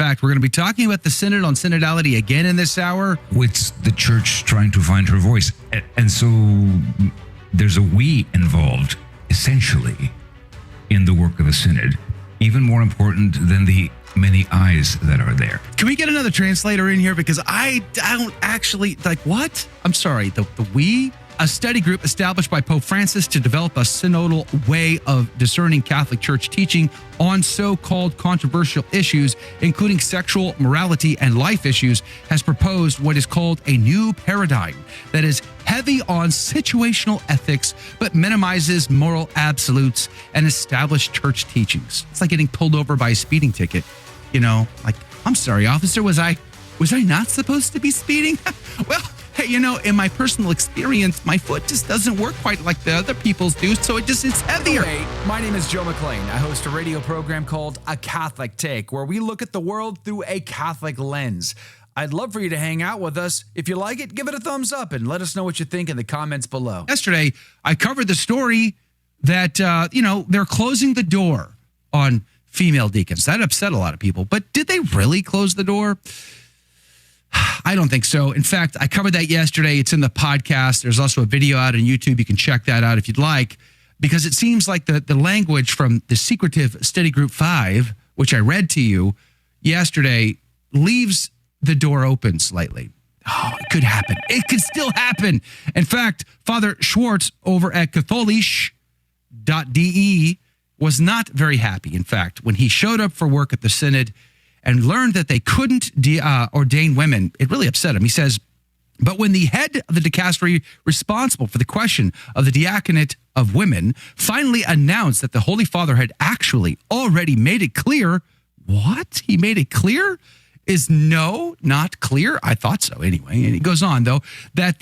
fact, we're going to be talking about the Synod on Synodality again in this hour. It's the church trying to find her voice. And so there's a we involved, essentially, in the work of the Synod, even more important than the many eyes that are there. Can we get another translator in here? Because I don't actually, what? I'm sorry, the we? A study group established by Pope Francis to develop a synodal way of discerning Catholic Church teaching on so-called controversial issues, including sexual morality and life issues, has proposed what is called a new paradigm that is heavy on situational ethics, but minimizes moral absolutes and established church teachings. It's like getting pulled over by a speeding ticket. I'm sorry, officer, was I not supposed to be speeding? Well, hey, in my personal experience, my foot just doesn't work quite like the other people's do, so it's heavier. Hey, my name is Joe McLean. I host a radio program called A Catholic Take, where we look at the world through a Catholic lens. I'd love for you to hang out with us. If you like it, give it a thumbs up and let us know what you think in the comments below. Yesterday, I covered the story that, they're closing the door on female deacons. That upset a lot of people, but did they really close the door? I don't think so. In fact, I covered that yesterday. It's in the podcast. There's also a video out on YouTube. You can check that out if you'd like, because it seems like the language from the secretive Study Group 5, which I read to you yesterday, leaves the door open slightly. Oh, it could happen. It could still happen. In fact, Father Schwartz over at catholisch.de was not very happy, in fact, when he showed up for work at the Synod and learned that they couldn't ordain women. It really upset him. He says, but when the head of the dicastery responsible for the question of the diaconate of women finally announced that the Holy Father had actually already made it clear, what? He made it clear? Is no, not clear? I thought so anyway. And he goes on, though, that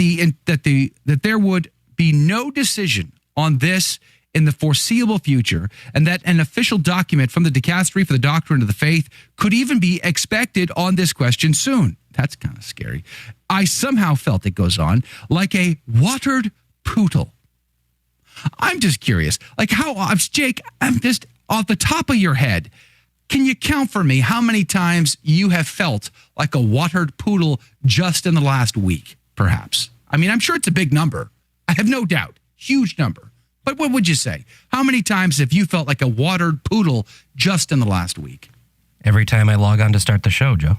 there would be no decision on this in the foreseeable future, and that an official document from the Dicastery for the Doctrine of the Faith could even be expected on this question soon. That's kind of scary. I somehow felt, it goes on, like a watered poodle. I'm just curious, Jake, I'm just off the top of your head, can you count for me how many times you have felt like a watered poodle just in the last week, perhaps? I mean, I'm sure it's a big number. I have no doubt. Huge number. But what would you say? How many times have you felt like a watered poodle just in the last week? Every time I log on to start the show, Joe.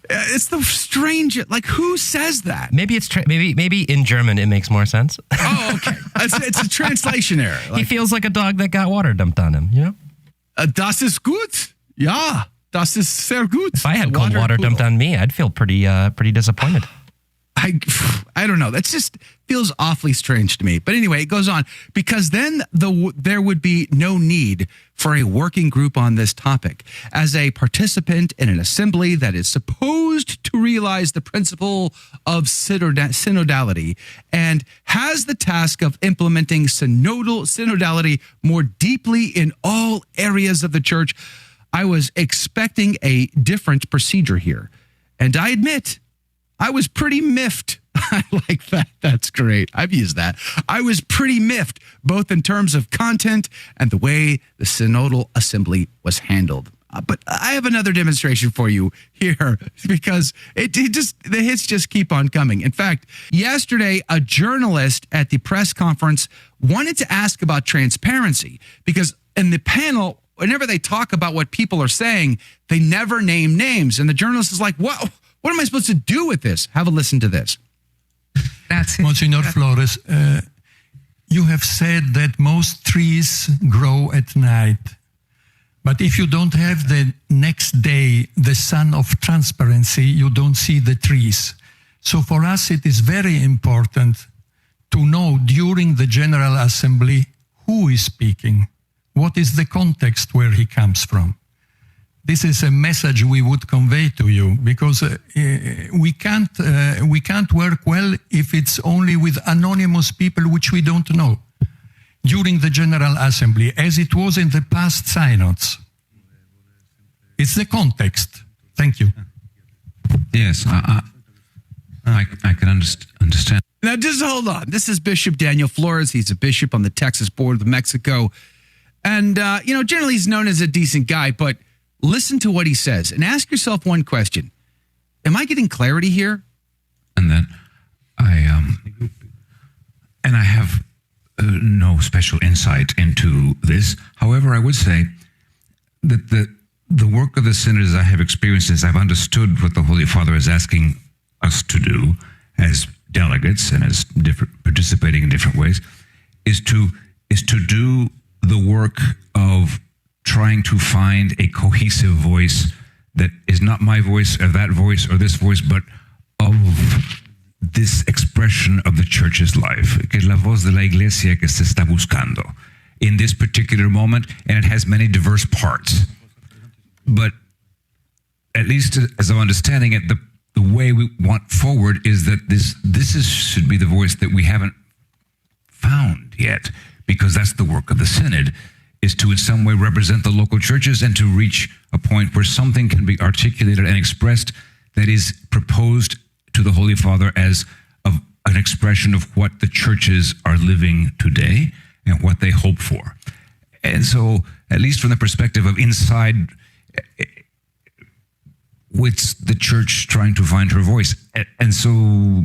It's the strange, who says that? Maybe it's maybe in German it makes more sense. Oh, okay. It's a translation error. He feels like a dog that got water dumped on him, Das ist gut. Ja, das ist sehr gut. If I had cold water dumped on me, I'd feel pretty disappointed. I don't know. That just feels awfully strange to me. But anyway, it goes on. Because then there would be no need for a working group on this topic. As a participant in an assembly that is supposed to realize the principle of synodality and has the task of implementing synodality more deeply in all areas of the church, I was expecting a different procedure here. And I admit, I was pretty miffed. I like that. That's great. I've used that. I was pretty miffed, both in terms of content and the way the Synodal Assembly was handled. But I have another demonstration for you here, because the hits just keep on coming. In fact, yesterday, a journalist at the press conference wanted to ask about transparency, because in the panel, whenever they talk about what people are saying, they never name names. And the journalist is like, whoa. What am I supposed to do with this? Have a listen to this. Monsignor Flores, you have said that most trees grow at night. But if you don't have the next day the sun of transparency, you don't see the trees. So for us, it is very important to know during the General Assembly who is speaking, what is the context where he comes from. This is a message we would convey to you, because we can't work well if it's only with anonymous people which we don't know. During the General Assembly, as it was in the past synods, it's the context. Thank you. Yes, I can understand. Now, just hold on. This is Bishop Daniel Flores. He's a bishop on the Texas border of Mexico. And, generally he's known as a decent guy, but Listen to what he says and ask yourself one question. Am I getting clarity here? And then I have no special insight into this. However, I would say that the work of the Synod, as I have experienced this, I've understood what the Holy Father is asking us to do as delegates and as participating in different ways, is to do the work of trying to find a cohesive voice that is not my voice or that voice or this voice, but of this expression of the church's life, que es la voz de la iglesia que se está buscando in this particular moment, and it has many diverse parts. But at least as I'm understanding it, the way we want forward is that this should be the voice that we haven't found yet, because that's the work of the Synod, is to in some way represent the local churches and to reach a point where something can be articulated and expressed that is proposed to the Holy Father as an expression of what the churches are living today and what they hope for. And so, at least from the perspective of inside, with the church trying to find her voice. And so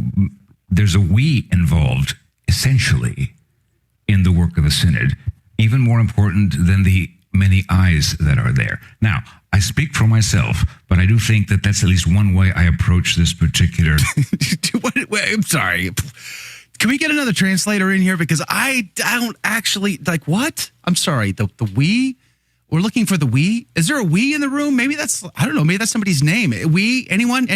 there's a we involved, essentially, in the work of the Synod, even more important than the many eyes that are there. Now, I speak for myself, but I do think that that's at least one way I approach this particular... Wait, I'm sorry. Can we get another translator in here? Because I don't actually... Like, what? I'm sorry. The we? We're looking for the we? Is there a we in the room? Maybe that's... I don't know. Maybe that's somebody's name. We? Anyone?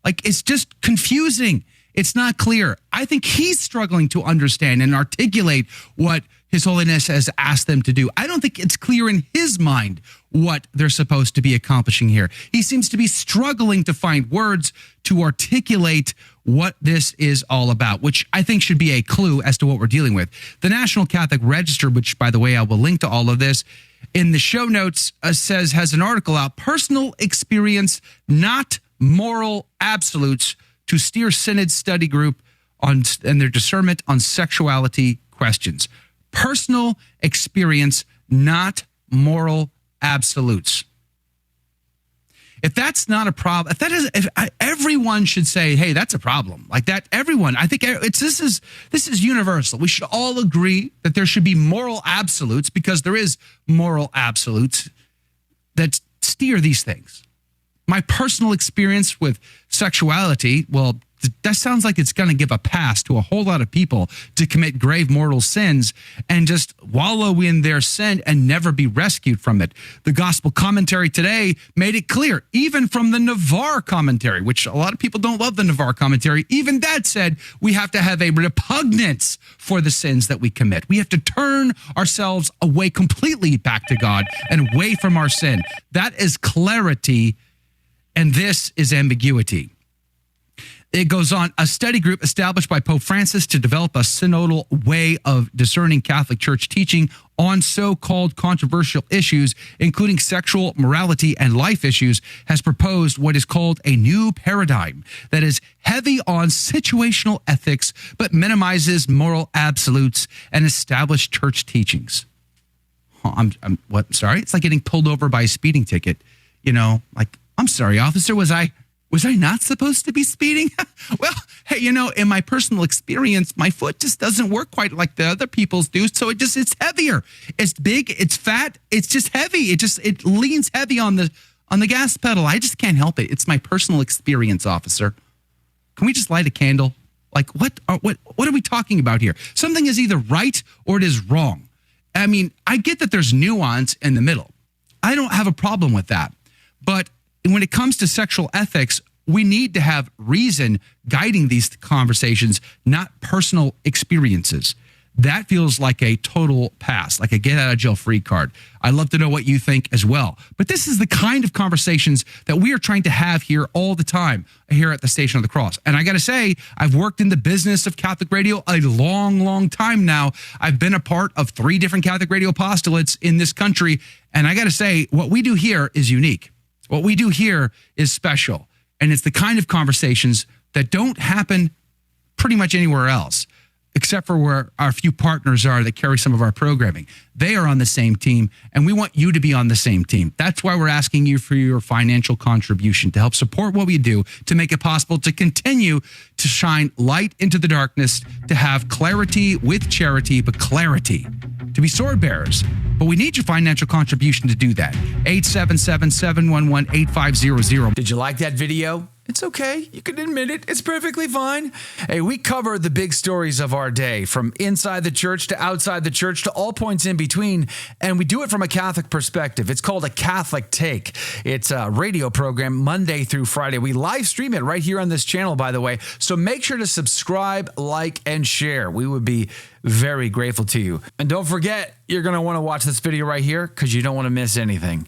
Like, it's just confusing. It's not clear. I think he's struggling to understand and articulate what His Holiness has asked them to do. I don't think it's clear in his mind what they're supposed to be accomplishing here. He seems to be struggling to find words to articulate what this is all about, which I think should be a clue as to what we're dealing with. The National Catholic Register, which, by the way, I will link to all of this in the show notes, has an article out, Personal Experience, Not Moral Absolutes, to steer Synod study group and their discernment on sexuality questions. Personal experience, not moral absolutes. If that's not a problem, everyone should say, "Hey, that's a problem." Like that, everyone. I think this is universal. We should all agree that there should be moral absolutes, because there is moral absolutes that steer these things. My personal experience with sexuality, well, that sounds like it's going to give a pass to a whole lot of people to commit grave mortal sins and just wallow in their sin and never be rescued from it. The gospel commentary today made it clear, even from the Navarre commentary, which a lot of people don't love the Navarre commentary, even that said we have to have a repugnance for the sins that we commit. We have to turn ourselves away completely back to God and away from our sin. That is clarity, and this is ambiguity. It goes on, a study group established by Pope Francis to develop a synodal way of discerning Catholic Church teaching on so-called controversial issues, including sexual morality and life issues, has proposed what is called a new paradigm that is heavy on situational ethics, but minimizes moral absolutes and established church teachings. What? Sorry? It's like getting pulled over by a speeding ticket. Like, I'm sorry, officer, was I not supposed to be speeding? Well, hey, in my personal experience, my foot just doesn't work quite like the other people's do. So it's heavier. It's big, it's fat, it's just heavy. It leans heavy on the gas pedal. I just can't help it. It's my personal experience, officer. Can we just light a candle? Like, what are we talking about here? Something is either right or it is wrong. I mean, I get that there's nuance in the middle. I don't have a problem with that. But when it comes to sexual ethics, we need to have reason guiding these conversations, not personal experiences. That feels like a total pass, like a get out of jail free card. I'd love to know what you think as well. But this is the kind of conversations that we are trying to have here all the time here at the Station of the Cross. And I got to say, I've worked in the business of Catholic radio a long, long time now. I've been a part of 3 different Catholic radio apostolates in this country. And I got to say, what we do here is unique. What we do here is special, and it's the kind of conversations that don't happen pretty much anywhere else. except for where our few partners are that carry some of our programming. They are on the same team, and we want you to be on the same team. That's why we're asking you for your financial contribution to help support what we do, to make it possible to continue to shine light into the darkness, to have clarity with charity, but clarity, to be sword bearers. But we need your financial contribution to do that. 877-711-8500. Did you like that video? It's okay. You can admit it. It's perfectly fine. Hey, we cover the big stories of our day, from inside the church to outside the church to all points in between, and we do it from a Catholic perspective. It's called A Catholic Take. It's a radio program Monday through Friday. We live stream it right here on this channel, by the way, so make sure to subscribe, like, and share. We would be very grateful to you. And don't forget, you're going to want to watch this video right here because you don't want to miss anything.